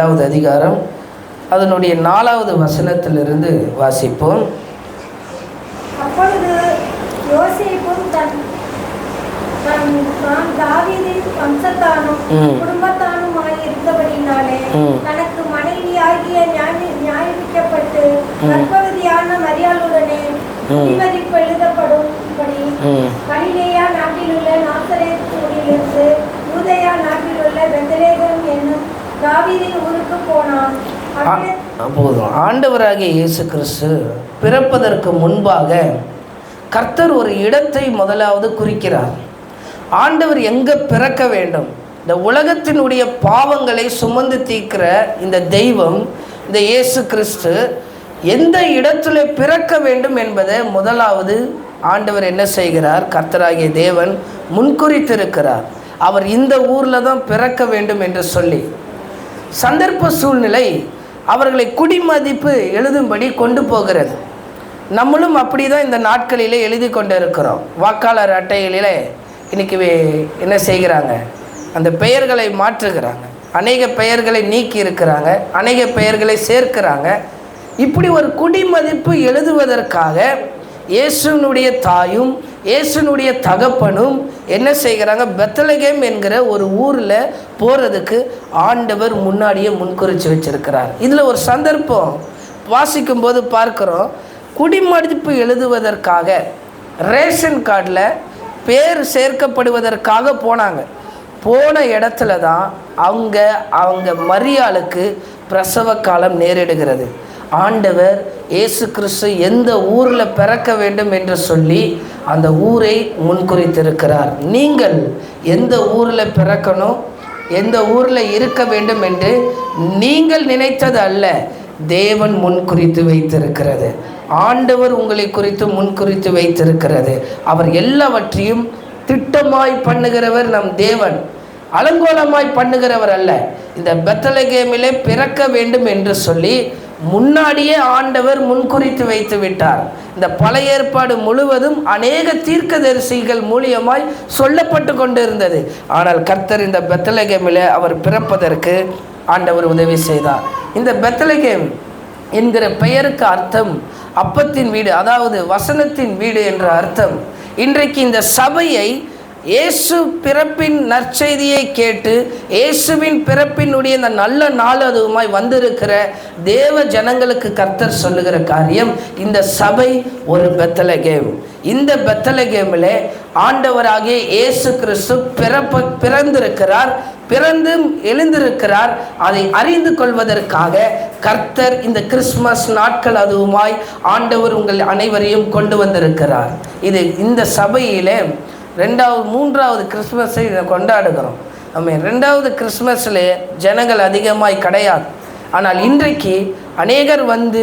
அதிகாரம் அதனுடைய 4வது வசனத்திலிருந்து வாசிப்போம். அப்பொழுது யோசேப்பும் தான் தாவீதின் வம்சத்தானும் குடும்பத்தானுமாயிருந்தபடினாலே தனக்கு மனைவியாகிய நியாயமிக்கப்பட்டு கர்ப்பவதியான மரியாளுடனே குடிமதிப்பு எழுதப்படும்படி கலிலேயா நாட்டிலுள்ள நாசரேத் ஊரிலிருந்து யூதேயா நாட்டிலுள்ள பெத்லெகேம் என்னும் தாவீதின் ஊருக்கு போனான். போதும். ஆண்டவராகிய இயேசு கிறிஸ்து பிறப்பதற்கு முன்பாக கர்த்தர் ஒரு இடத்தை முதலாவது குறிக்கிறார். ஆண்டவர் எங்கே பிறக்க வேண்டும், இந்த உலகத்தினுடைய பாவங்களை சுமந்து தீர்க்கிற இந்த தெய்வம், இந்த இயேசு கிறிஸ்து எந்த இடத்துல பிறக்க வேண்டும் என்பதை முதலாவது ஆண்டவர் என்ன செய்கிறார்? கர்த்தராகிய தேவன் முன்குறித்திருக்கிறார். அவர் இந்த ஊரில் தான் பிறக்க வேண்டும் என்று சொல்லி சந்தர்ப்ப சூழ்நிலை அவர்களை குடிமதிப்பு எழுதும்படி கொண்டு போகிறது. நம்மளும் அப்படி தான் இந்த நாட்களிலே எழுதி கொண்டு இருக்கிறோம். வாக்காளர் அட்டைகளிலே இன்றைக்கி என்ன செய்கிறாங்க? அந்த பெயர்களை மாற்றுகிறாங்க. அநேக பெயர்களை நீக்கி இருக்கிறாங்க, அநேக பெயர்களை சேர்க்கிறாங்க. இப்படி ஒரு குடிமதிப்பு எழுதுவதற்காக இயேசுனுடைய தாயும் இயேசுனுடைய தகப்பனும் என்ன செய்கிறாங்க? பெத்லெகேம் என்கிற ஒரு ஊரில் போகிறதுக்கு ஆண்டவர் முன்னாடியே முன்குறித்து வச்சிருக்கிறார். இதில் ஒரு சந்தர்ப்பம் வாசிக்கும்போது பார்க்குறோம். குடிமதிப்பு எழுதுவதற்காக ரேஷன் கார்டில் பேர் சேர்க்கப்படுவதற்காக போனாங்க. போன இடத்துல தான் அவங்க மரியாளுக்கு பிரசவ காலம் நேரிடுகிறது. ஆண்டவர் இயேசு கிறிஸ்து எந்த ஊரில் பிறக்க வேண்டும் என்று சொல்லி அந்த ஊரை முன்குறித்திருக்கிறார். நீங்கள் எந்த ஊரில் பிறக்கணும், எந்த ஊரில் இருக்க வேண்டும் என்று நீங்கள் நினைத்தது அல்ல, தேவன் முன்குறித்து வைத்திருக்கிறது. ஆண்டவர் உங்களை குறித்து முன்குறித்து வைத்திருக்கிறது. அவர் எல்லாவற்றையும் திட்டமாய் பண்ணுகிறவர் நம் தேவன், அலங்கோலமாய் பண்ணுகிறவர் அல்ல. இந்த பெத்லெகேமிலே பிறக்க வேண்டும் என்று சொல்லி முன்னாடியே ஆண்டவர் முன்குறித்து வைத்து விட்டார். இந்த பழைய ஏற்பாடு முழுவதும் அநேக தீர்க்கதரிசிகள் மூலியமாய் சொல்லப்பட்டு கொண்டு இருந்தது. ஆனால் கர்த்தர் இந்த பெத்லெகேமிலே அவர் பிறப்பதற்கு ஆண்டவர் உதவி செய்தார். இந்த பெத்லெகேம் என்கிற பெயருக்கு அர்த்தம் அப்பத்தின் வீடு, அதாவது வசனத்தின் வீடு என்ற அர்த்தம். இன்றைக்கு இந்த சபையை இயேசு பிறப்பின் நற்செய்தியை கேட்டு இயேசுவின் பிறப்பினுடைய இந்த நல்ல நாள் அதுவுமாய் வந்திருக்கிற தேவ ஜனங்களுக்கு கர்த்தர் சொல்லுகிற காரியம், இந்த சபை ஒரு பெத்லெகேம். இந்த பெத்லெகேமிலே ஆண்டவராகிய இயேசு கிறிஸ்து பிறந்திருக்கிறார், பிறந்து எழுந்திருக்கிறார். அதை அறிந்து கொள்வதற்காக கர்த்தர் இந்த கிறிஸ்மஸ் நாட்கள் அதுவுமாய் ஆண்டவர் உங்கள் அனைவரையும் கொண்டு வந்திருக்கிறார். இது இந்த சபையிலே 3வது கிறிஸ்மஸை கொண்டாடுகிறோம். நம்ம 2வது கிறிஸ்மஸில் ஜனங்கள் அதிகமாய் கிடையாது. ஆனால் இன்றைக்கு அநேகர் வந்து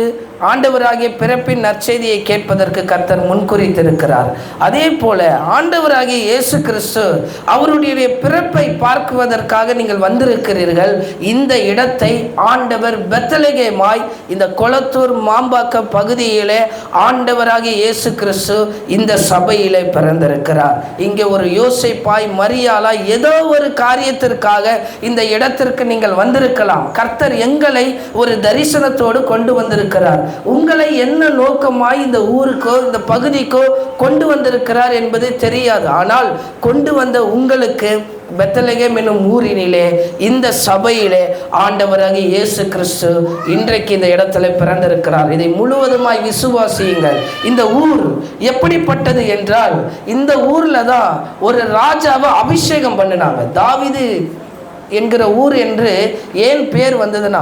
ஆண்டவராகிய பிறப்பின் நற்செய்தியை கேட்பதற்கு கர்த்தர் முன்குறித்திருக்கிறார். அதே போல ஆண்டவராகிய இயேசு கிறிஸ்து அவருடைய பிறப்பை பார்க்குவதற்காக நீங்கள் வந்திருக்கிறீர்கள். இந்த இடத்தை ஆண்டவர் பெத்லெகேமாய் இந்த கொளத்தூர் மாம்பாக்கம் பகுதியிலே ஆண்டவராகிய இயேசு கிறிஸ்து இந்த சபையிலே பிறந்திருக்கிறார். இங்கே ஒரு யோசேப்பாய் மரியாளாய் ஏதோ ஒரு காரியத்திற்காக இந்த இடத்திற்கு நீங்கள் வந்திருக்கலாம். கர்த்தர் எங்களை ஒரு தரிசனத்தோடு கொண்டு வந்திருக்கிறார். உங்களை என்ன நோக்கமாய் இந்த ஊருக்கோ இந்த பகுதிக்கோ கொண்டு வந்திருக்கிறார் என்பது தெரியாது. ஆனால் கொண்டு வந்த உங்களுக்கு பெத்லெகேம் என்னும் ஊரினிலே இந்த சபையிலே ஆண்டவராகிய இயேசு கிறிஸ்து இன்றைக்கு இந்த இடத்துல பிறந்திருக்கிறார். இதை முழுவதுமாய் விசுவாசியுங்கள். இந்த ஊர் எப்படிப்பட்டது என்றால், இந்த ஊர்ல தான் ஒரு ராஜாவை அபிஷேகம் பண்ணினாங்க. தாவீது என்கிற ஊர் என்று ஏன் பேர் வந்ததுன்னா,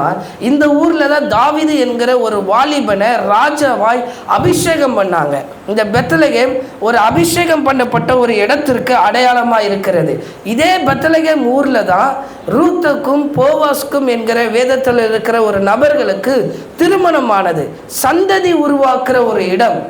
இந்த ஊரில் தான் தாவீது என்கிற ஒரு வாலிபனை ராஜாவாய் அபிஷேகம் பண்ணாங்க. இந்த பெத்லெகேம் ஒரு அபிஷேகம் பண்ணப்பட்ட ஒரு இடத்திற்கு அடையாளமாக இருக்கிறது. இதே பெத்லெகேம் ஊரில் தான் ரூத்துக்கும் போவாஸ்க்கும் என்கிற வேதத்தில் இருக்கிற ஒரு நபர்களுக்கு திருமணமானது. சந்ததி உருவாக்குற ஒரு இடம்.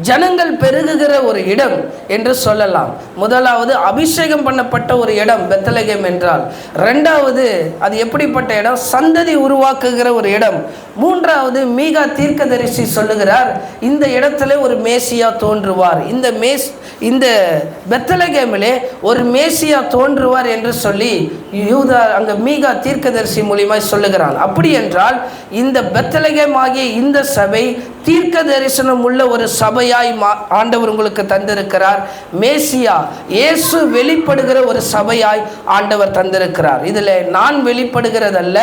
ஜனங்கள் பெருகுகிற ஒரு இடம் என்று சொல்லலாம். முதலாவது அபிஷேகம் பண்ணப்பட்ட ஒரு இடம் பெத்லகேம் என்றால். ரெண்டாவது அது எப்படிப்பட்ட இடம்? சந்ததி உருவாக்குகிற ஒரு இடம். மூன்றாவது மீகா தீர்க்கதரிசி சொல்லுகிறார், இந்த இடத்துல ஒரு மேசியா தோன்றுவார், இந்த பெத்லகேமிலே ஒரு மேசியா தோன்றுவார் என்று சொல்லி யூதா அங்க மீகா தீர்க்கதரிசி மூலமாய் சொல்லுகிறான். அப்படி என்றால் இந்த பெத்லகேம் ஆகிய இந்த சபை தீர்க்க தரிசனம் உள்ள ஒரு சபையாய் ஆண்டவர் உங்களுக்கு தந்திருக்கிறார். மேசியா இயேசு வெளிப்படுகிற ஒரு சபையாய் ஆண்டவர் தந்திருக்கிறார். இதில் நான் வெளிப்படுகிறதல்ல,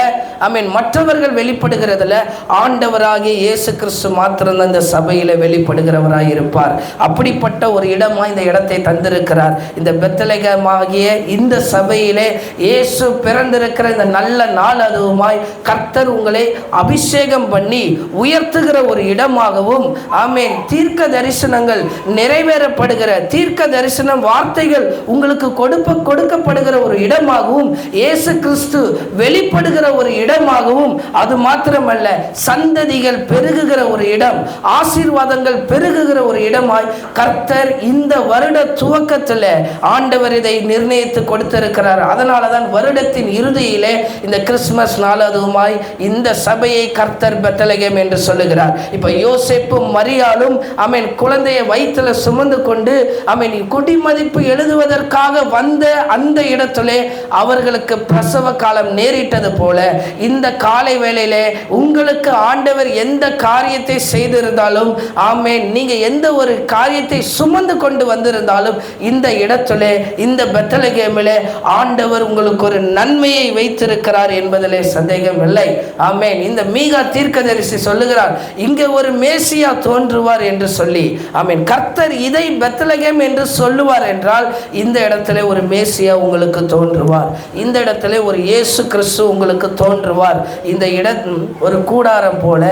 மற்றவர்கள் வெளிப்படுகிறதில்ல, ஆண்டவராகிய இயேசு கிறிஸ்து மாத்திரம் இந்த சபையில் வெளிப்படுகிறவராய் இருப்பார். அப்படிப்பட்ட ஒரு இடமாய் இந்த இடத்தை தந்திருக்கிறார். இந்த பெத்லகேம் ஆகிய இந்த சபையிலே இயேசு பிறந்திருக்கிற இந்த நல்ல நாள் அதுவுமாய் கர்த்தர் உங்களை அபிஷேகம் பண்ணி உயர்த்துகிற ஒரு இடமாகவும், ஆமென், தீர்க்க தரிசனங்கள் நிறைவேறப்படுகிற தீர்க்க தரிசனம் வார்த்தைகள் உங்களுக்கு கொடுக்கப்படுகிற ஒரு இடமாகவும், இயேசு கிறிஸ்து வெளிப்படுகிற ஒரு இடமாகவும், அது மாத்திரமல்ல சந்ததிகள் பெருகுகிற ஒரு இடம், ஆசீர்வாதங்கள் பெருகுகிற ஒரு இடமாய் கர்த்தர் இந்த வருட துவக்கத்தில் ஆண்டவர் இதை நிர்ணயித்து கொடுத்திருக்கிறார். அதனால தான் வருடத்தின் இறுதியிலே இந்த கிறிஸ்துமஸ் நாள் அதுவுமாய் இந்த சபையை கர்த்தர் பெத்லகேம் என்று சொல்லுகிறார். இப்ப யோசேப்பும் மரியாளும் குழந்தையை வயிற்றுல சுமந்து கொண்டு குடிமதிப்பு எழுதுவதற்காக வந்த அந்த இடத்திலே அவர்களுக்கு பிரசவ காலம் நேரிட்டது போல இந்த காலை வேளையிலே உங்களுக்கு ஆண்டவர் எந்த காரியத்தை செய்திருந்தாலும், ஆமென், நீங்க எந்த ஒரு காரியத்தை சுமந்து கொண்டு வந்திருந்தாலும் இந்த இடத்திலே இந்த பெத்லகேமிலே ஆண்டவர் உங்களுக்கு ஒரு நன்மையை வைத்திருக்கிறார் என்பதிலே சந்தேகம் இல்லை. ஆமென். இந்த மீகா தீர்க்கதரிசி சொல்லுகிறார், இங்கே ஒரு மேசியா தோன்றுவார் என்று சொல்லி. ஆமென். கர்த்தர் இதை பெத்லகேம் என்று சொல்லுவார் என்றால் இந்த இடத்துல ஒரு மேசியா உங்களுக்கு தோன்றுவார், இந்த இடத்துல ஒரு இயேசு கிறிஸ்து உங்களுக்கு தோன்றுவார். இந்த இடம் ஒரு கூடாரம் போல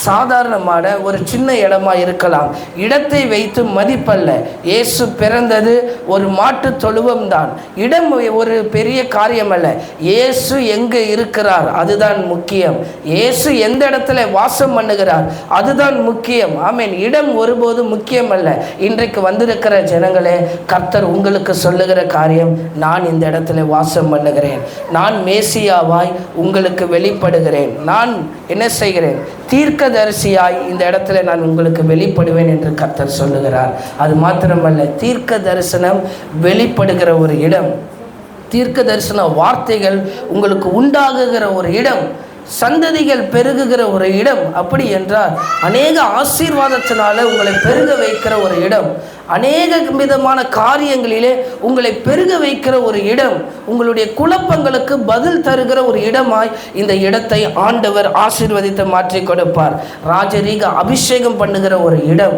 சாதாரணமான ஒரு சின்ன இடமா இருக்கலாம். இடத்தை வைத்து மதிப்பல்ல. இயேசு பிறந்தது ஒரு மாட்டு தொழுவம் தான். இடம் ஒரு பெரிய காரியம் அல்ல. இயேசு எங்கே இருக்கிறார் அதுதான் முக்கியம். இயேசு எந்த இடத்துல வாசம் பண்ணுகிறார் அதுதான் முக்கியம். ஆமென். இடம் ஒருபோது முக்கியம் அல்ல. இன்றைக்கு வந்திருக்கிற ஜனங்களே, கர்த்தர் உங்களுக்கு சொல்லுகிற காரியம், நான் இந்த இடத்துல வாசம் பண்ணுகிறேன், நான் மேசியாவாய் உங்களுக்கு வெளிப்படுகிறேன், நான் என்ன செய்கிறேன், தீர்க்கதரிசியாய் இந்த இடத்துல நான் உங்களுக்கு வெளிப்படுவேன் என்று கர்த்தர் சொல்லுகிறார். அது மாத்திரமல்ல, தீர்க்க தரிசனம் வெளிப்படுகிற ஒரு இடம், தீர்க்க தரிசன வார்த்தைகள் உங்களுக்கு உண்டாகுகிற ஒரு இடம், சந்ததிகள் பெருகுகிற ஒரு இடம். அப்படி என்றால் அநேக ஆசீர்வாதத்தினால உங்களை பெருக வைக்கிற ஒரு இடம், அநேக விதமான காரியங்களிலே உங்களை பெருக வைக்கிற ஒரு இடம், உங்களுடைய குழப்பங்களுக்கு பதில் தருகிற ஒரு இடமாய் இந்த இடத்தை ஆண்டவர் ஆசீர்வதித்து மாற்றி கொடுப்பார். ராஜரீக அபிஷேகம் பண்ணுகிற ஒரு இடம்.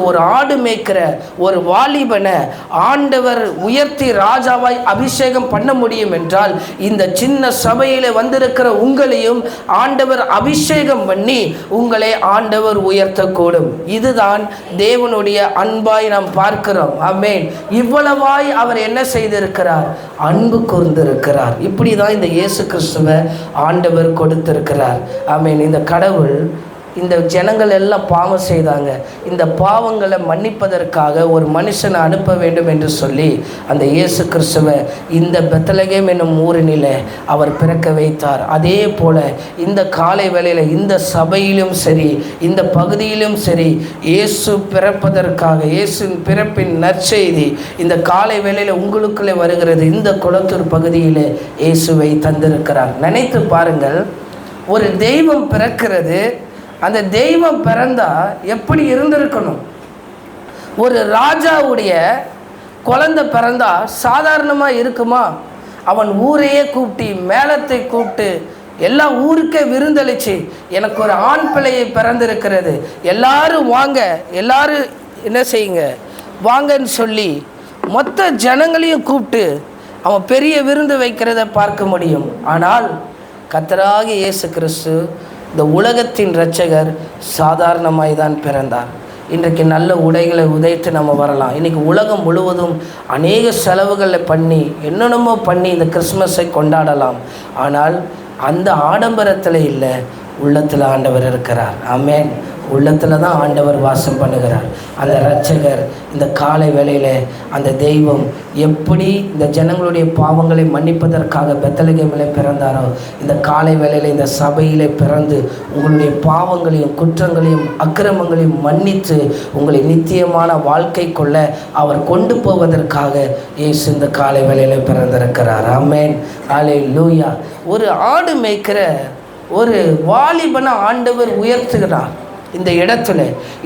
ஒரு ஆடு மேய்க்கிற ஒரு வாலிபனை ஆண்டவர் உயர்த்தி ராஜாவாய் அபிஷேகம் பண்ண முடியும் என்றால் இந்த சின்ன சபையிலே வந்திருக்கிற உங்களையும் ஆண்டவர் அபிஷேகம் பண்ணி உங்களை ஆண்டவர் உயர்த்தக்கூடும். இதுதான் தேவனுடைய அன்பாய் நாம் பார்க்கிறோம். ஆமென். இவ்வளவாய் அவர் என்ன செய்திருக்கிறார்? அன்பு கூர்ந்திருக்கிறார். இப்படிதான் இந்த இயேசு கிறிஸ்துவை ஆண்டவர் கொடுத்திருக்கிறார். ஆமென். இந்த கடவுள், இந்த ஜனங்கள் எல்லாம் பாவம் செய்தாங்க, இந்த பாவங்களை மன்னிப்பதற்காக ஒரு மனுஷனை அனுப்ப வேண்டும் என்று சொல்லி அந்த இயேசு கிறிஸ்துவை இந்த பெத்லகேம் என்னும் ஊரினிலே அவர் பிறக்க வைத்தார். அதே போல இந்த காலை வேளையில் இந்த சபையிலும் சரி, இந்த பகுதியிலும் சரி, இயேசு பிறப்பதற்காக, இயேசுவின் பிறப்பின் நற்செய்தி இந்த காலை வேளையில் உங்களுக்குள்ளே வருகிறது. இந்த குளத்தூர் பகுதியிலே இயேசுவை தந்திருக்கிறார். நினைத்து பாருங்கள், ஒரு தெய்வம் பிறக்கிறது, அந்த தெய்வம் பிறந்தா எப்படி இருந்திருக்கணும்? ஒரு ராஜாவுடைய குழந்தை பிறந்தா சாதாரணமாக இருக்குமா? அவன் ஊரையே கூப்பிட்டு, மேளத்தை கூப்பிட்டு, எல்லா ஊருக்கே விருந்தளிச்சு, எனக்கு ஒரு ஆண் பிள்ளையை பிறந்திருக்கிறது, எல்லாரும் வாங்க, எல்லாரும் என்ன செய்யுங்க, வாங்கன்னு சொல்லி மொத்த ஜனங்களையும் கூப்பிட்டு அவன் பெரிய விருந்து வைக்கிறத பார்க்க முடியும். ஆனால் கர்த்தராகிய இயேசு கிறிஸ்து, இந்த உலகத்தின் இரட்சகர், சாதாரணமாய் தான் பிறந்தார். இன்றைக்கு நல்ல உடைகளை உதைத்து நம்ம வரலாம். இன்றைக்கி உலகம் முழுவதும் அநேக செலவுகளை பண்ணி என்னென்னமோ பண்ணி இந்த கிறிஸ்மஸை கொண்டாடலாம். ஆனால் அந்த ஆடம்பரத்தில் இல்லை, உள்ளத்தில் ஆண்டவர் இருக்கிறார். ஆமென். உள்ளத்தில் தான் ஆண்டவர் வாசம் பண்ணுகிறார். அந்த இரட்சகர் இந்த காலை வேளையில் அந்த தெய்வம் எப்படி இந்த ஜனங்களுடைய பாவங்களை மன்னிப்பதற்காக பெத்லகேமில் பிறந்தாரோ, இந்த காலை வேளையில் இந்த சபையிலே பிறந்து உங்களுடைய பாவங்களையும் குற்றங்களையும் அக்கிரமங்களையும் மன்னித்து உங்களை நித்தியமான வாழ்க்கைக்குள்ள அவர் கொண்டு போவதற்காக இயேசு இந்த காலை வேளையில் பிறந்திருக்கிறார். ஆமென், அல்லேலூயா. ஒரு ஆடு மேய்க்கிற ஒரு வாலிபனை ஆண்டவர் உயர்த்துகிறார் இந்த இடத்துல.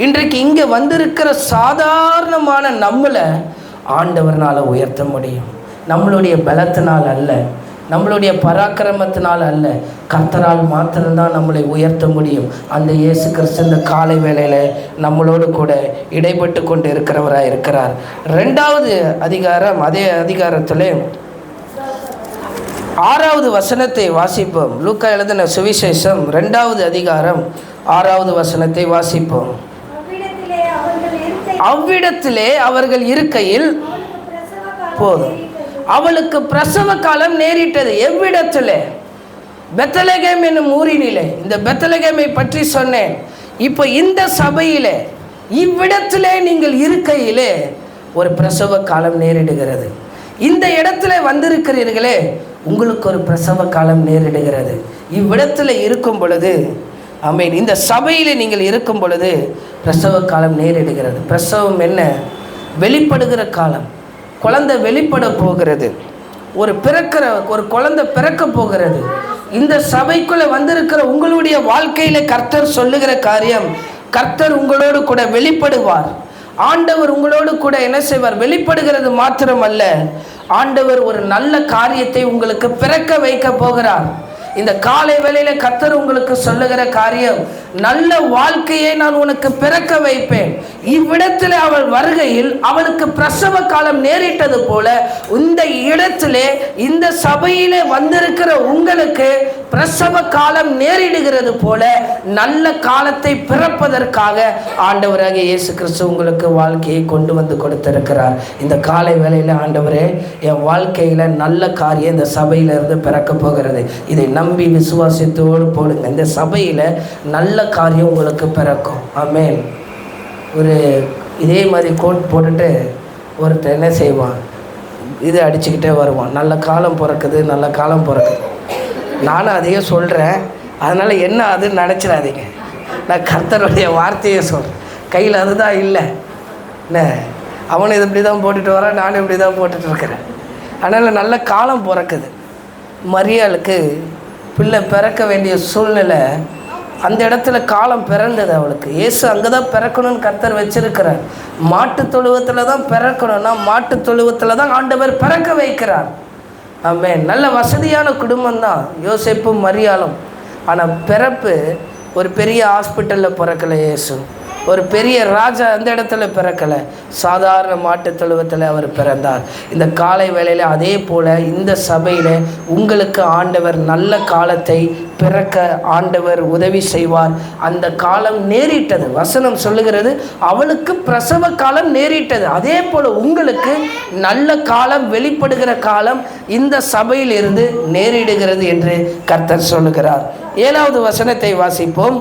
இன்றைக்கு இங்கே வந்திருக்கிற சாதாரணமான நம்மளை ஆண்டவர்னால் உயர்த்த முடியும். நம்மளுடைய பலத்தினால் அல்ல, நம்மளுடைய பராக்கிரமத்தினால் அல்ல, கர்த்தரால் மாத்திரம்தான் நம்மளை உயர்த்த முடியும். அந்த இயேசு கிறிஸ்து இந்த காலை வேளையில் நம்மளோடு கூட இடைப்பட்டு கொண்டு இருக்கிறவராக இருக்கிறார். 2வது அதிகாரம், அதே அதிகாரத்தில் 6வது வசனத்தை வாசிப்போம். லூக்கா எழுதின சுவிசேஷம் 2வது அதிகாரம் 6வது வசனத்தை வாசிப்போம். அவ்விடத்திலே அவர்கள் இருக்கையில் போதும், அவளுக்கு பிரசவ காலம் நேரிட்டது. எவ்விடத்திலே? பெத்லகேம் என்னும் ஊரினிலே. இந்த பெத்லகேமை பற்றி சொன்னேன். இப்போ இந்த சபையிலே இவ்விடத்திலே நீங்கள் இருக்கையிலே ஒரு பிரசவ காலம் நேரிடுகிறது. இந்த இடத்துல வந்திருக்கிறீர்களே, உங்களுக்கு ஒரு பிரசவ காலம் நேரிடுகிறது. இவ்விடத்தில் இருக்கும் பொழுது, ஆமென், இந்த சபையில் நீங்கள் இருக்கும் பொழுது பிரசவ காலம் நேரிடுகிறது. பிரசவம் என்ன? வெளிப்படுகிற காலம். குழந்தை வெளிப்பட போகிறது. ஒரு குழந்தை பிறக்க போகிறது. இந்த சபைக்குள்ளே வந்திருக்கிற உங்களுடைய வாழ்க்கையில் கர்த்தர் சொல்லுகிற காரியம், கர்த்தர் உங்களோடு கூட வெளிப்படுவார். ஆண்டவர் உங்களோடு கூட என்ன செய்வார்? வெளிப்படுகிறது மாத்திரமல்ல, ஆண்டவர் ஒரு நல்ல காரியத்தை உங்களுக்கு பிறக்க வைக்க போகிறார். இந்த காலை வேளையில கர்த்தர் உங்களுக்கு சொல்லுகிற காரியம், நல்ல வாழ்க்கையை நான் உனக்கு பிறக்க வைப்பேன். இவ்விடத்தில் அவள் வருகையில் அவளுக்கு பிரசவ காலம் நேரிட்டது போல இந்த இடத்திலே இந்த சபையிலே வந்திருக்கிற உங்களுக்கு பிரசவ காலம் நேரிடுகிறது போல நல்ல காலத்தை பிறப்பதற்காக ஆண்டவராகிய இயேசு கிறிஸ்து உங்களுக்கு வாழ்க்கையை கொண்டு வந்து கொடுத்திருக்கிறார். இந்த காலை வேளையில் ஆண்டவரே, என் வாழ்க்கையில் நல்ல காரியம் இந்த சபையிலிருந்து பிறக்க போகிறது. இதை நம்பி விசுவாசத்தோடு போடுங்க. இந்த சபையில் நல்ல காரியம் உங்களுக்கு பிறக்கும். ஆமென். ஒரு இதே மாதிரி கோட் போட்டுட்டு ஒருத்தர் என்ன செய்வான்? இது அடிச்சுக்கிட்டே வருவான், நல்ல காலம் பிறக்குது, நல்ல காலம் பிறக்குது. நானும் அதையே சொல்கிறேன். அதனால் என்ன அதுன்னு நினச்சிடாதீங்க. நான் கர்த்தருடைய வார்த்தையை சொல்கிறேன். கையில் அதுதான் இல்லை. என்ன, அவனை இது இப்படி தான் போட்டுட்டு வரான், நானும் இப்படி தான் போட்டுட்ருக்கிறேன். அதனால் நல்ல காலம் பிறக்குது. மரியாளுக்கு பிள்ளை பிறக்க வேண்டிய சூழ்நிலை, அந்த இடத்துல காலம் பிறந்தது அவளுக்கு. இயேசு அங்கே தான் பிறக்கணும்னு கர்த்தர் வச்சிருக்கிறார். மாட்டு தொழுவத்தில் தான் பிறக்கணும்னா மாட்டு தொழுவத்தில் தான் ஆண்டவர் பிறக்க வைக்கிறார். ஆமென். நல்ல வசதியான குடும்பம் தான் யோசேப்பும் மரியாளும். ஆனால் பிறப்பு ஒரு பெரிய ஹாஸ்பிட்டலில் பிறக்கலை. இயேசு ஒரு பெரிய ராஜா அந்த இடத்துல பிறக்கலை, சாதாரண மாட்டு தொழுவத்தில் அவர் பிறந்தார். இந்த காலை வேளையில் அதே போல் இந்த சபையில் உங்களுக்கு ஆண்டவர் நல்ல காலத்தை பிறக்க ஆண்டவர் உதவி செய்வார். அந்த காலம் நேரிட்டது. வசனம் சொல்லுகிறது, அவளுக்கு பிரசவ காலம் நேரிட்டது. அதே போல் உங்களுக்கு நல்ல காலம், வெளிப்படுகிற காலம் இந்த சபையில் இருந்து நேரிடுகிறது என்று கர்த்தர் சொல்லுகிறார். 7வது வசனத்தை வாசிப்போம்.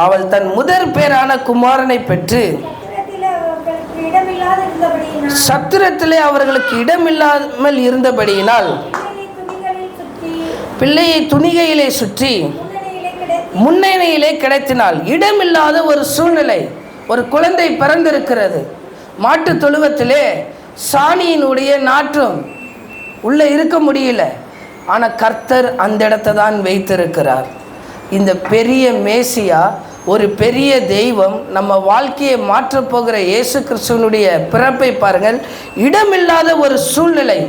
அவள் தன் முதற் பேரான குமாரனை பெற்று சத்திரத்திலே அவர்களுக்கு இடமில்லாமல் இருந்தபடியினால் பிள்ளையை துணிகையிலே சுற்றி முன்னணியிலே கிடத்தினாள். இடமில்லாத ஒரு சூழ்நிலை. ஒரு குழந்தை பிறந்திருக்கிறது. மாட்டு தொழுவத்திலே சாணியினுடைய நாற்றம் உள்ளே இருக்க முடியல. ஆனால் கர்த்தர் அந்த இடத்தை தான் வைத்திருக்கிறார். இந்த பெரிய மேசியா, ஒரு பெரிய தெய்வம், நம்ம வாழ்க்கையை மாற்றப்போகிற இயேசு கிறிஸ்துவனுடைய பிறப்பை பாருங்கள். இடமில்லாத ஒரு சூழ்நிலை,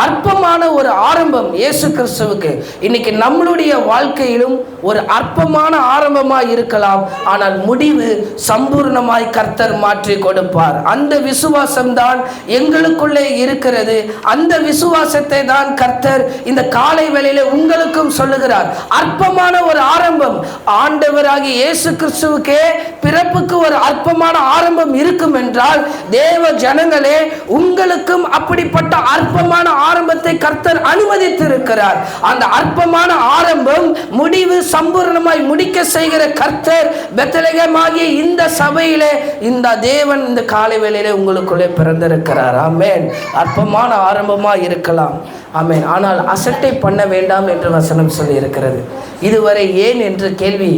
அற்பமான ஒரு ஆரம்பம் இயேசு கிறிஸ்துவுக்கு. இன்னைக்கு நம்மளுடைய வாழ்க்கையிலும் ஒரு அற்பமான ஆரம்பமாய் இருக்கலாம், ஆனால் முடிவு சம்பூர்ணமாய் கர்த்தர் மாற்றி கொடுப்பார். அந்த விசுவாசம்தான் எங்களுக்குள்ளே இருக்கிறது. அந்த விசுவாசத்தை தான் கர்த்தர் இந்த காலை வேளையிலே உங்களுக்கும் சொல்லுகிறார். அற்பமான ஒரு ஆரம்பம், ஆண்டவராகிய இயேசு கிறிஸ்துவுக்கே பிறப்புக்கு ஒரு அற்பமான ஆரம்பம் இருக்கும் என்றால், தேவ ஜனங்களே, உங்களுக்கும் அப்படிப்பட்ட அற்பமான ஆரம்பத்தை கர்த்தர் அனுமதித்திருக்கிறார். அந்த அற்பமான ஆரம்பம் முடிவு சம்பூர்ணமாய் முடிக்க செய்கிற கர்த்தர் பெத்லகேமாகிய இந்த சபையிலே இந்த தேவன் இந்த காலை வேளையிலே உங்களுக்குள்ளே பிறந்திருக்கிறார். ஆமென். அற்பமான ஆரம்பமாக இருக்கலாம். ஆமென். ஆனால் அசட்டை பண்ண வேண்டாம் என்று வசனம் சொல்லி இருக்கிறது. இதுவரை ஏன் என்று கேள்வி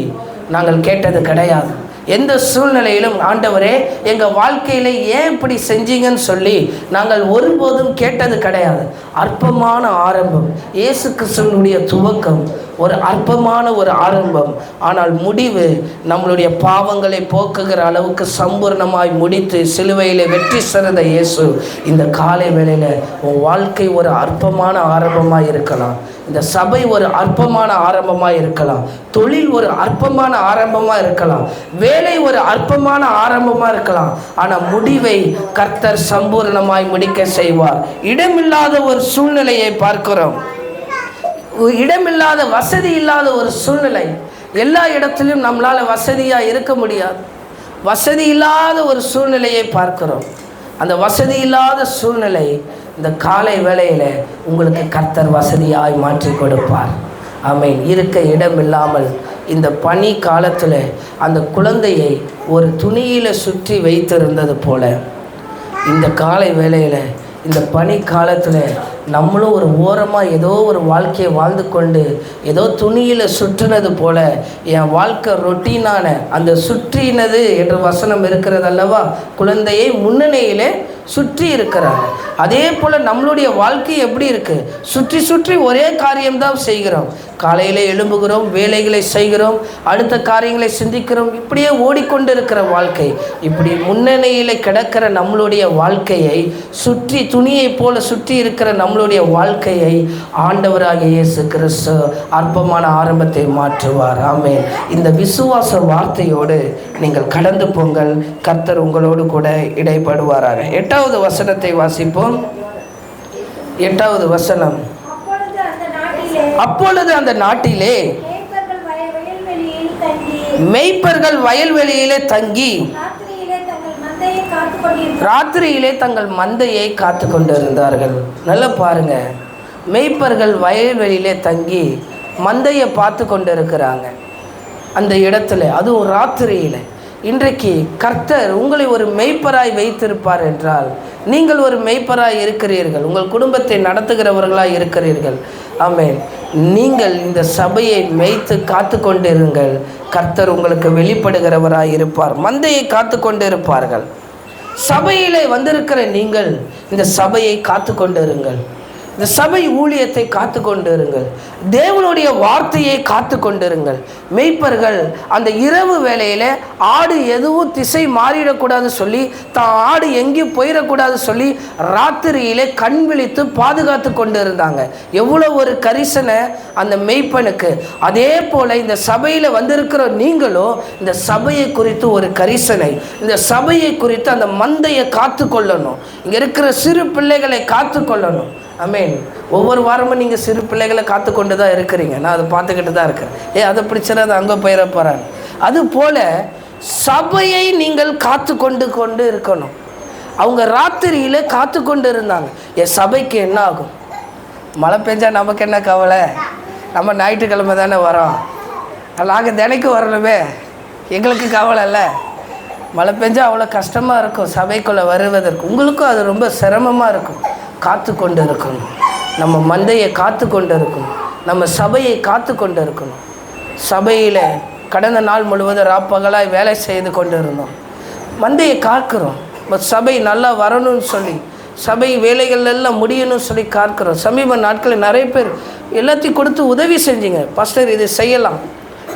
நாங்கள் கேட்டது கிடையாது. எந்த சூழ்நிலையிலும் ஆண்டவரே எங்கள் வாழ்க்கையில் ஏன் இப்படி செஞ்சீங்கன்னு சொல்லி நாங்கள் ஒருபோதும் கேட்டது கிடையாது. அற்பமான ஆரம்பம், இயேசு கிறிஸ்துவினுடைய துவக்கம் ஒரு அற்பமான ஒரு ஆரம்பம். ஆனால் முடிவு நம்மளுடைய பாவங்களை போக்குகிற அளவுக்கு சம்பூர்ணமாய் முடித்து சிலுவையில் வெற்றி சிறந்த இயேசு இந்த காலை வேளையில் உன் வாழ்க்கை ஒரு அற்பமான ஆரம்பமாக இருக்கலாம். இந்த சபை ஒரு அற்பமான ஆரம்பமாக இருக்கலாம். தொழில் ஒரு அற்பமான ஆரம்பமாக இருக்கலாம். வேலை ஒரு அற்பமான ஆரம்பமாக இருக்கலாம். ஆனால் முடிவை கர்த்தர் சம்பூர்ணமாய் முடிக்க செய்வார். இடமில்லாத ஒரு சூழ்நிலையை பார்க்கிறோம். இடமில்லாத வசதி இல்லாத ஒரு சூழ்நிலை. எல்லா இடத்திலும் நம்மளால் வசதியாக இருக்க முடியாது. வசதி இல்லாத ஒரு சூழ்நிலையை பார்க்கிறோம். அந்த வசதி இல்லாத சூழ்நிலை இந்த காலை வேளையில் உங்களுக்கு கர்த்தர் வசதியாய் மாற்றி கொடுப்பார். ஆமென். இருக்க இடம் இல்லாமல் இந்த பனி காலத்தில் அந்த குழந்தையை ஒரு துணியில் சுற்றி வைத்திருந்தது போல இந்த காலை வேளையில் இந்த பனி காலத்தில் நம்மளும் ஒரு ஓரமாக ஏதோ ஒரு வாழ்க்கையை வாழ்ந்து கொண்டு ஏதோ துணியில் சுற்றினது போல என் வாழ்க்கை ரொட்டீனான அந்த சுற்றினது என்ற வசனம் இருக்கிறது அல்லவா? குழந்தையை முன்னணியிலே சுற்றி இருக்கிறாங்க. அதே போல் நம்மளுடைய வாழ்க்கை எப்படி இருக்குது? சுற்றி சுற்றி ஒரே காரியம்தான் செய்கிறோம். காலையில் எழும்புகிறோம், வேலைகளை செய்கிறோம், அடுத்த காரியங்களை சிந்திக்கிறோம். இப்படியே ஓடிக்கொண்டு இருக்கிற வாழ்க்கை. இப்படி முன்னணியில் கிடக்கிற நம்மளுடைய வாழ்க்கையை சுற்றி துணியை போல சுற்றி இருக்கிற நம்மளுடைய வாழ்க்கையை ஆண்டவராகிய இயேசு கிறிஸ்து அற்பமான ஆரம்பத்தை மாற்றுவார். ஆமென். இந்த விசுவாச வார்த்தையோடு நீங்கள் கடந்து போங்கள். கர்த்தர் உங்களோடு கூட இடைப்படுவாராக. 8வது வசனத்தை வாசிப்போம். 8வது வசனம். அப்பொழுது அந்த நாட்டிலே மேய்ப்பர்கள் வயல்வெளியிலே தங்கி ராத்திரியிலே தங்கள் மந்தையை காத்து கொண்டிருந்தார்கள். நல்லா பாருங்க, மேய்ப்பர்கள் வயல்வெளியிலே தங்கி மந்தையை பார்த்து கொண்டு இருக்கிறாங்க அந்த இடத்துல, அதுவும் ராத்திரியில். இன்றைக்கு கர்த்தர் உங்களை ஒரு மேய்ப்பராய் வைத்திருப்பார் என்றால் நீங்கள் ஒரு மேய்ப்பராய் இருக்கிறீர்கள், உங்கள் குடும்பத்தை நடத்துகிறவர்களாய் இருக்கிறீர்கள். ஆமென். நீங்கள் இந்த சபையை மேய்த்து காத்து கொண்டிருங்கள். கர்த்தர் உங்களுக்கு வெளிப்படுகிறவராய் இருப்பார். மந்தையை காத்து கொண்டு இருப்பார்கள். சபையிலே வந்திருக்கிற நீங்கள் இந்த சபையை காத்து கொண்டு இருங்கள். இந்த சபை ஊழியத்தை காத்து கொண்டிருங்கள். தேவனுடைய வார்த்தையை காத்து கொண்டிருங்கள். மேய்ப்பர்கள் அந்த இரவு வேளையில் ஆடு எதுவும் திசை மாறிடக்கூடாது சொல்லி, தான் ஆடு எங்கேயும் போயிடக்கூடாது சொல்லி ராத்திரியிலே கண் விழித்து பாதுகாத்து கொண்டு இருந்தாங்க. எவ்வளோ ஒரு கரிசனை அந்த மேய்ப்பனுக்கு. அதே போல் இந்த சபையில் வந்திருக்கிற நீங்களும் இந்த சபையை குறித்து ஒரு கரிசனை, இந்த சபையை குறித்து அந்த மந்தையை காத்து கொள்ளணும். இங்கே இருக்கிற சிறு பிள்ளைகளை காத்து கொள்ளணும். ஆமென். ஒவ்வொரு வாரமும் நீங்கள் சிறு பிள்ளைகளை காத்து கொண்டு தான் இருக்கிறீங்க. நான் அதை பார்த்துக்கிட்டு தான் இருக்கிறேன். அதை பிடிச்சது அது அங்கே போயிட போகிறாங்க. அதுபோல் சபையை நீங்கள் காத்து கொண்டு இருக்கணும். அவங்க ராத்திரியில் காத்து கொண்டு இருந்தாங்க. என் சபைக்கு என்ன ஆகும்? மழை பெஞ்சா நமக்கு என்ன கவலை? நம்ம ஞாயிற்றுக்கிழமை தானே வரோம், நாங்கள் தினைக்கும் வரணுமே, எங்களுக்கு கவலை இல்லை. மழை பெஞ்சால் அவ்வளோ கஷ்டமாக இருக்கும் சபைக்குள்ளே வருவதற்கு. உங்களுக்கும் அது ரொம்ப சிரமமாக இருக்கும். காத்து கொண்டு இருக்கணும். நம்ம மந்தையை காத்து கொண்டு இருக்கணும். நம்ம சபையை காத்து கொண்டு இருக்கணும். சபையில் கடந்த நாள் முழுவதும் ராப்பகலாய் வேலை செய்து கொண்டு இருந்தோம். மந்தையை காக்கிறோம். சபை நல்லா வரணும்னு சொல்லி, சபை வேலைகள் எல்லாம் முடியணும்னு சொல்லி காக்கிறோம். சமீப நாட்களில் நிறைய பேர் எல்லாத்தையும் கொடுத்து உதவி செஞ்சீங்க. பாஸ்டர் இது செய்யலாம்,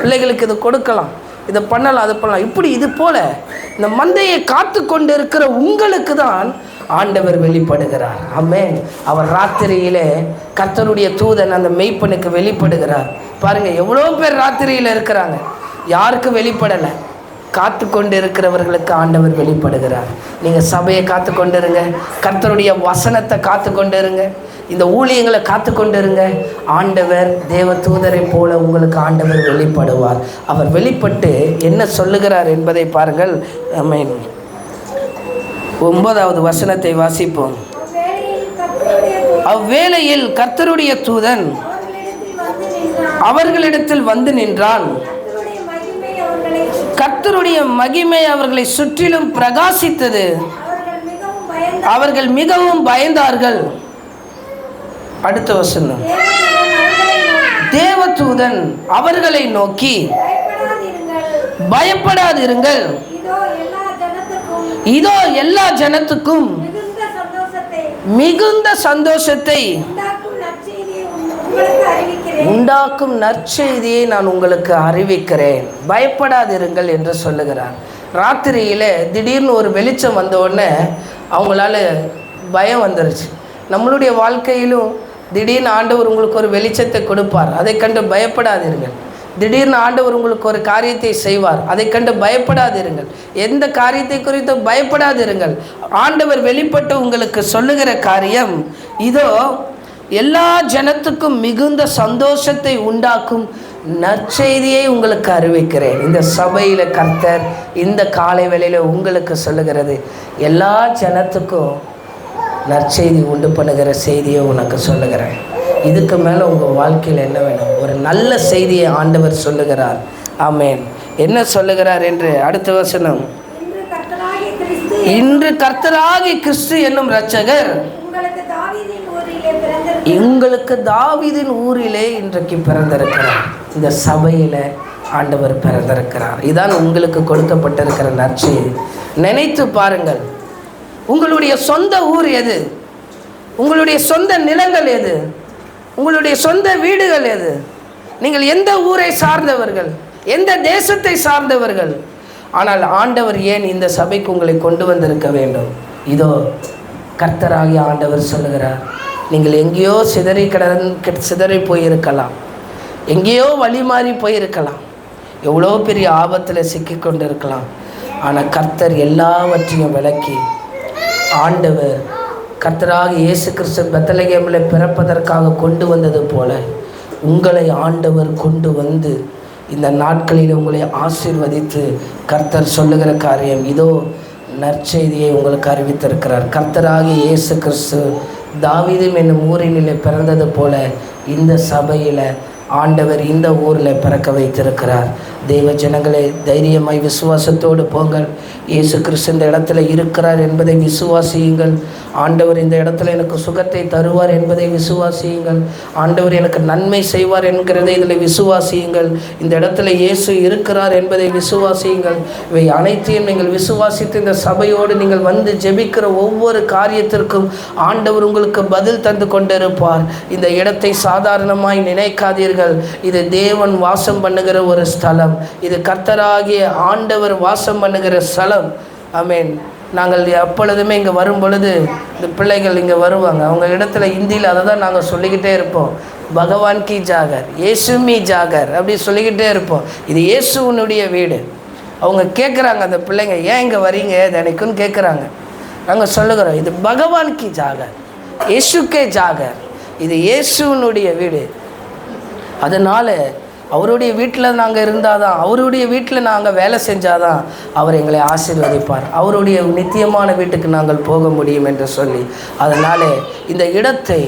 பிள்ளைகளுக்கு இது கொடுக்கலாம், இதை பண்ணலாம், அது பண்ணலாம். இப்படி இது போல் இந்த மந்தையை காத்து கொண்டு இருக்கிற உங்களுக்கு தான் ஆண்டவர் வெளிப்படுகிறார். ஆமென். அவர் ராத்திரியிலே கர்த்தருடைய தூதன் அந்த மெய்ப்பனுக்கு வெளிப்படுகிறார். பாருங்கள், எவ்வளோ பேர் ராத்திரியில் இருக்கிறாங்க, யாருக்கு வெளிப்படலை? காத்து கொண்டு இருக்கிறவர்களுக்கு ஆண்டவர் வெளிப்படுகிறார். நீங்கள் சபையை காத்து கொண்டு இருங்க, கர்த்தருடைய வசனத்தை காத்து கொண்டு இருங்க, இந்த ஊழியங்களை காத்து கொண்டு இருங்க. ஆண்டவர் தேவ தூதரை போல உங்களுக்கு ஆண்டவர் வெளிப்படுவார். அவர் வெளிப்பட்டு என்ன சொல்லுகிறார் என்பதை பாருங்கள். ஆமென். 9வது வசனத்தை வாசிப்போம். அவ்வேளையில் கர்த்தருடைய தூதன் அவர்களிடத்தில் வந்து நின்றான். கர்த்தருடைய மகிமை அவர்களை சுற்றிலும் பிரகாசித்தது. அவர்கள் மிகவும் பயந்தார்கள். அடுத்த வசனம். தேவதூதன் அவர்களை நோக்கி, பயப்படாதிருங்கள், இதோ எல்லா ஜனத்துக்கும் மிகுந்த சந்தோஷத்தை உண்டாக்கும் நற்செய்தியை நான் உங்களுக்கு அறிவிக்கிறேன், பயப்படாதிருங்கள் என்று சொல்லுகிறார். ராத்திரியில் திடீர்னு ஒரு வெளிச்சம் வந்த உடனே அவங்களால பயம் வந்துருச்சு. நம்மளுடைய வாழ்க்கையிலும் திடீர்னு ஆண்டவர் உங்களுக்கு ஒரு வெளிச்சத்தை கொடுப்பார், அதை கண்டு பயப்படாதீர்கள். திடீர்னு ஆண்டவர் உங்களுக்கு ஒரு காரியத்தை செய்வார், அதை கண்டு பயப்படாதீர்கள். எந்த காரியத்தை குறித்து பயப்படாதீர்கள். ஆண்டவர் வெளிப்பட்டு உங்களுக்கு சொல்லுகிற காரியம், இதோ எல்லா ஜனத்துக்கும் மிகுந்த சந்தோஷத்தை உண்டாக்கும் நற்செய்தியை உங்களுக்கு அறிவிக்கிறேன். இந்த சபையில் கர்த்தர் இந்த காலை வேளையில் உங்களுக்கு சொல்லுகிறது, எல்லா ஜனத்துக்கும் நற்செய்தி உண்டு பண்ணுகிற செய்தியை உனக்கு சொல்லுகிறேன். இதுக்கு மேலே உங்கள் வாழ்க்கையில் என்ன வேணும்? ஒரு நல்ல செய்தியை ஆண்டவர் சொல்லுகிறார். ஆமென். என்ன சொல்லுகிறார் என்று அடுத்த வசனம். இன்று கர்த்தராகிய கிறிஸ்து என்னும் இரட்சகர் உங்களுக்கு தாவீதின் ஊரிலே இன்றைக்கு பிறந்திருக்கிறார். இந்த சபையில் ஆண்டவர் பிறந்திருக்கிறார். இதான் உங்களுக்கு கொடுக்கப்பட்டிருக்கிற நற்செய்தி. நினைத்து பாருங்கள், உங்களுடைய சொந்த ஊர் எது? உங்களுடைய சொந்த நிலங்கள் எது? உங்களுடைய சொந்த வீடுகள் எது? நீங்கள் எந்த ஊரை சார்ந்தவர்கள்? எந்த தேசத்தை சார்ந்தவர்கள்? ஆனால் ஆண்டவர் ஏன் இந்த சபைக்கு உங்களை கொண்டு வந்திருக்க வேண்டும்? இதோ கர்த்தராகிய ஆண்டவர் சொல்லுகிறார், நீங்கள் எங்கேயோ சிதறி போயிருக்கலாம், எங்கேயோ வழி மாறி போயிருக்கலாம், எவ்வளோ பெரிய ஆபத்தில் சிக்கி கொண்டு இருக்கலாம். ஆனால் கர்த்தர் எல்லாவற்றையும் விளக்கி, ஆண்டவர் கர்த்தராக இயேசு கிறிஸ்து பெத்லகேமில் பிறப்பதற்காக கொண்டு வந்தது போல உங்களை ஆண்டவர் கொண்டு வந்து இந்த நாட்களில் உங்களை ஆசீர்வதித்து கர்த்தர் சொல்லுகிற காரியம், இதோ நற்செய்தியை உங்களுக்கு அறிவித்திருக்கிறார். கர்த்தராகிய இயேசு கிறிஸ்து தாவீது என்னும் ஊரினிலே பிறந்தது போல இந்த சபையில் ஆண்டவர் இந்த ஊரில் பிறக்க வைத்திருக்கிறார். தெய்வ ஜனங்களே, தைரியமாய் விசுவாசத்தோடு போங்கள். இயேசு கிறிஸ்து இந்த இடத்துல இருக்கிறார் என்பதை விசுவாசியுங்கள். ஆண்டவர் இந்த இடத்துல எனக்கு சுகத்தை தருவார் என்பதை விசுவாசியுங்கள். ஆண்டவர் எனக்கு நன்மை செய்வார் என்கிறதை இதில் விசுவாசியுங்கள். இந்த இடத்துல இயேசு இருக்கிறார் என்பதை விசுவாசியுங்கள். இவை அனைத்தையும் நீங்கள் விசுவாசித்து இந்த சபையோடு நீங்கள் வந்து ஜெபிக்கிற ஒவ்வொரு காரியத்திற்கும் ஆண்டவர் உங்களுக்கு பதில் தந்து கொண்டிருப்பார். இந்த இடத்தை சாதாரணமாய் நினைக்காதீர்கள். இது தேவன் வாசம் பண்ணுகிற ஒரு ஸ்தலம். இது கர்த்தராகிய ஆண்டவர் வாசம் பண்ணுகிற ஸ்தலம். ஆமென். நாங்கள் எப்பொழுதுமே இங்கே வரும் பொழுது இந்த பிள்ளைகள் இங்கே வருவாங்க, அவங்க இடத்துல ஹிந்தியில் அதை தான் நாங்கள் சொல்லிக்கிட்டே இருப்போம், பகவான் கி ஜாகர், இயேசு மீ ஜாகர் அப்படி சொல்லிக்கிட்டே இருப்போம். இது இயேசுனுடைய வீடு. அவங்க கேட்குறாங்க, அந்த பிள்ளைங்க, ஏன் இங்கே வரீங்க தினைக்குன்னு கேட்குறாங்க. நாங்கள் சொல்லுகிறோம், இது பகவான் கி ஜாகர், இயேசுக்கே ஜாகர், இது இயேசுனுடைய வீடு. அதனால் அவருடைய வீட்டில் நாங்கள் இருந்தால் தான், அவருடைய வீட்டில் நாங்கள் வேலை செஞ்சால் தான் அவர் எங்களை ஆசீர்வதிப்பார், அவருடைய நித்தியமான வீட்டுக்கு நாங்கள் போக முடியும் என்று சொல்லி, அதனால் இந்த இடத்தை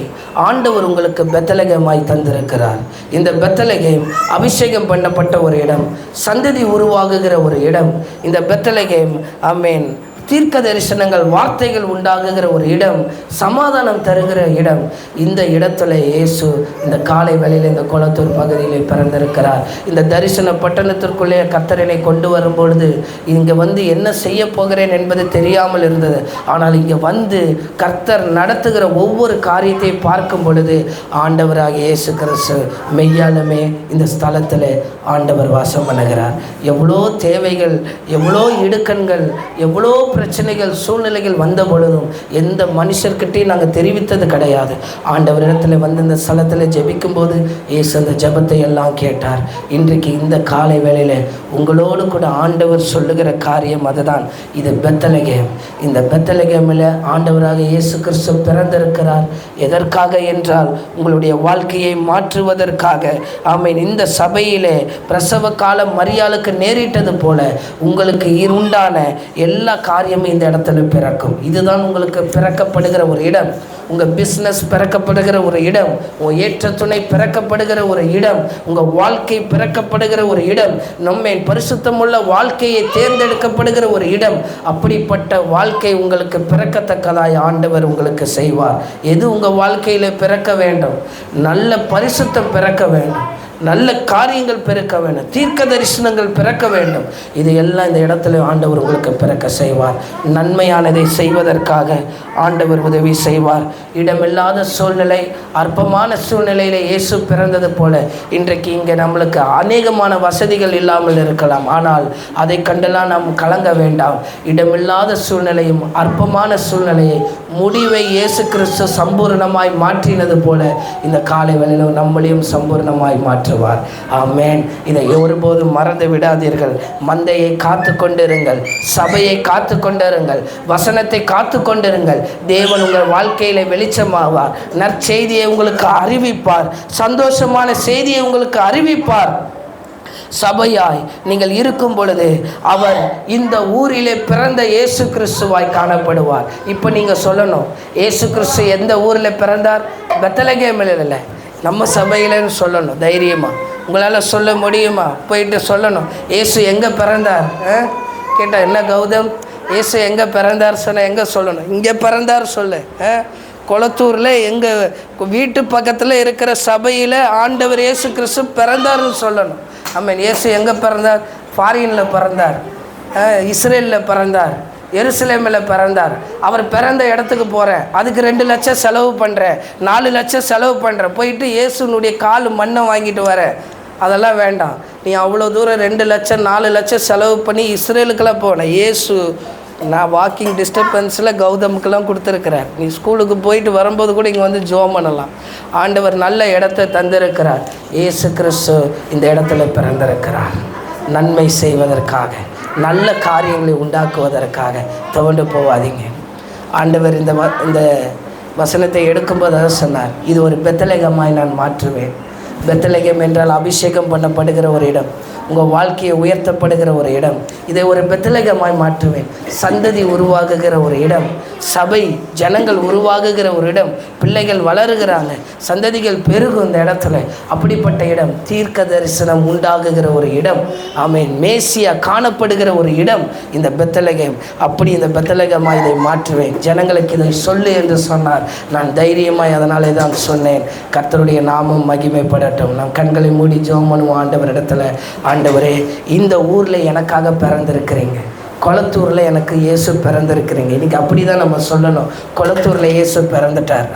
ஆண்டவர் உங்களுக்கு பெத்லகேமாய் தந்திருக்கிறார். இந்த பெத்லகேம் அபிஷேகம் பண்ணப்பட்ட ஒரு இடம், சந்ததி உருவாகுகிற ஒரு இடம். இந்த பெத்லகேம் ஆமென் தீர்க்க தரிசனங்கள் வார்த்தைகள் உண்டாகுகிற ஒரு இடம், சமாதானம் தருகிற இடம். இந்த இடத்துல இயேசு இந்த காலை வேளையில் இந்த கொளத்தூர் பகுதியில் பிறந்திருக்கிறார். இந்த தரிசன பட்டணத்திற்குள்ளே கர்த்தரனை கொண்டு வரும்பொழுது இங்கே வந்து என்ன செய்ய போகிறேன் என்பது தெரியாமல் இருந்தது. ஆனால் இங்கே வந்து கர்த்தர் நடத்துகிற ஒவ்வொரு காரியத்தை பார்க்கும் பொழுது ஆண்டவராக இயேசு கிறிஸ்து மெய்யாலுமே இந்த ஸ்தலத்தில் ஆண்டவர் வாசம் பண்ணுகிறார். எவ்வளோ தேவைகள், எவ்வளோ இடுக்கண்கள், எவ்வளோ பிரச்சனைகள், சூழ்நிலைகள் வந்த பொழுதும் எந்த மனுஷர்கிட்டையும் நாங்கள் தெரிவித்தது கிடையாது. ஆண்டவரிடத்தில் வந்து இந்த ஸ்தலத்தில் ஜெபிக்கும் போது இயேசு அந்த ஜெபத்தை எல்லாம் கேட்டார். இன்றைக்கு இந்த காலை வேளையில் உங்களோடு கூட ஆண்டவர் சொல்லுகிற காரியம் அதுதான். இது பெத்லகேம். இந்த பெத்லகேமில் ஆண்டவராக இயேசு கிறிஸ்து பிறந்திருக்கிறார். எதற்காக என்றால் உங்களுடைய வாழ்க்கையை மாற்றுவதற்காக. ஆமென். இந்த சபையிலே பிரசவ காலம் மரியாளுக்கு நேரிட்டது போல உங்களுக்கு உண்டான எல்லா காரியம் இந்த இடத்துல பிறக்கும். இதுதான் உங்களுக்கு பிறக்கப்படுகிற ஒரு இடம். உங்கள் பிஸ்னஸ் பிறக்கப்படுகிற ஒரு இடம், உங்கள் ஏற்ற துணை பிறக்கப்படுகிற ஒரு இடம், உங்கள் வாழ்க்கை பிறக்கப்படுகிற ஒரு இடம், நம்மை பரிசுத்தமுள்ள வாழ்க்கையை தேர்ந்தெடுக்கப்படுகிற ஒரு இடம். அப்படிப்பட்ட வாழ்க்கை உங்களுக்கு பிறக்கத்தக்கதாய் ஆண்டவர் உங்களுக்கு செய்வார். எது உங்கள் வாழ்க்கையில் பிறக்க வேண்டும்? நல்ல பரிசுத்தம் பிறக்க வேண்டும், நல்ல காரியங்கள் பிறக்க வேண்டும், தீர்க்க தரிசனங்கள் பிறக்க வேண்டும். இது எல்லாம் இந்த இடத்துல ஆண்டவர் உங்களுக்கு பிறக்க செய்வார். நன்மையானதை செய்வதற்காக ஆண்டவர் உதவி செய்வார். இடமில்லாத சூழ்நிலை, அற்பமான சூழ்நிலையில் இயேசு பிறந்தது போல இன்றைக்கு இங்கே நம்மளுக்கு அநேகமான வசதிகள் இல்லாமல் இருக்கலாம். ஆனால் அதை கண்டெல்லாம் நாம் கலங்க வேண்டாம். இடமில்லாத சூழ்நிலையும் அற்பமான சூழ்நிலையை முடிவை இயேசு கிறிஸ்து சம்பூர்ணமாய் மாற்றினது போல இந்த காலை வேளையில் நம்மளையும் சம்பூர்ணமாய் மாற்றுவார். ஆமென். இதை ஒருபோதும் மறந்து விடாதீர்கள். மந்தையை காத்து கொண்டிருங்கள், சபையை காத்து கொண்டிருங்கள், வசனத்தை காத்து கொண்டிருங்கள். தேவன் உங்கள் வாழ்க்கையில் வெளிச்சமாவார். நற்செய்தியை உங்களுக்கு அறிவிப்பார், சந்தோஷமான செய்தியை உங்களுக்கு அறிவிப்பார். சபையாய் நீங்கள் இருக்கும் பொழுது அவர் இந்த ஊரிலே பிறந்த இயேசு கிறிஸ்துவாய் காணப்படுவார். இப்போ நீங்கள் சொல்லணும், இயேசு கிறிஸ்து எந்த ஊரில் பிறந்தார்? பெத்லகேமில் இல்லை, நம்ம சபையிலன்னு சொல்லணும். தைரியமாக உங்களால் சொல்ல முடியுமா? போயிட்டு சொல்லணும், இயேசு எங்கே பிறந்தார் கேட்டால் என்ன கௌதம், இயேசு எங்கே பிறந்தார் சொன்ன, எங்கே சொல்லணும்? இங்கே பிறந்தார் சொல்லு. கொளத்தூரில் எங்கள் வீட்டு பக்கத்தில் இருக்கிற சபையில் ஆண்டவர் இயேசு கிறிஸ்து பிறந்தார்னு சொல்லணும். ஆமென். இயேசு எங்கே பிறந்தார்? ஃபாரினில் பிறந்தார், இஸ்ரேலில் பிறந்தார், எருசலேமில் பிறந்தார். அவர் பிறந்த இடத்துக்கு போகிறேன், அதுக்கு 2 லட்சம் செலவு பண்ணுறேன், 4 லட்சம் செலவு பண்ணுறேன், போயிட்டு இயேசுனுடைய கால் மண்ணை வாங்கிட்டு வரேன். அதெல்லாம் வேண்டாம். நீ அவ்வளோ தூரம் 2 லட்சம் 4 லட்சம் செலவு பண்ணி இஸ்ரேலுக்கெல்லாம் போனேன். இயேசு நான் வாக்கிங் டிஸ்டர்பன்ஸில் கௌதமுக்கெல்லாம் கொடுத்துருக்கிறார். நீ ஸ்கூலுக்கு போயிட்டு வரும்போது கூட இங்கே வந்து ஜெபம் பண்ணலாம். ஆண்டவர் நல்ல இடத்தை தந்திருக்கிறார். இயேசு கிறிஸ்து இந்த இடத்துல பிறந்திருக்கிறார் நன்மை செய்வதற்காக, நல்ல காரியங்களை உண்டாக்குவதற்காக. துவண்டு போவாதீங்க. ஆண்டவர் இந்த வசனத்தை எடுக்கும்போது அதை சொன்னார், இது ஒரு பெத்லகேமாய் நான் மாற்றுவேன். பெத்லகேம் என்றால் அபிஷேகம் பண்ணப்படுகிற ஒரு இடம், உங்கள் வாழ்க்கையை உயர்த்தப்படுகிற ஒரு இடம். இதை ஒரு பெத்லகேமாய் மாற்றுவேன். சந்ததி உருவாகுகிற ஒரு இடம், சபை ஜனங்கள் உருவாகுகிற ஒரு இடம், பிள்ளைகள் வளருகிறாங்க, சந்ததிகள் பெருகும் இந்த இடத்துல. அப்படிப்பட்ட இடம், தீர்க்க தரிசனம் உண்டாகுகிற ஒரு இடம். ஆமென். மேசியா காணப்படுகிற ஒரு இடம் இந்த பெத்லகேம். அப்படி இந்த பெத்லகேமாய் இதை மாற்றுவேன். ஜனங்களுக்கு இதை சொல்லு என்று சொன்னார். நான் தைரியமாய் அதனாலே தான் சொன்னேன். கர்த்தருடைய நாமம் மகிமைப்படட்டும். நம் கண்களை மூடி ஜெபம் பண்ணுவோம். ஆண்டவர் இடத்துல, ஆண்டவரே இந்த ஊரில் எனக்காக பிறந்திருக்கிறீங்க, கொளத்தூரில் எனக்கு இயேசு பிறந்திருக்கிறீங்க. இன்றைக்கி அப்படி தான் நம்ம சொல்லணும், கொளத்தூரில் இயேசு பிறந்துட்டார்.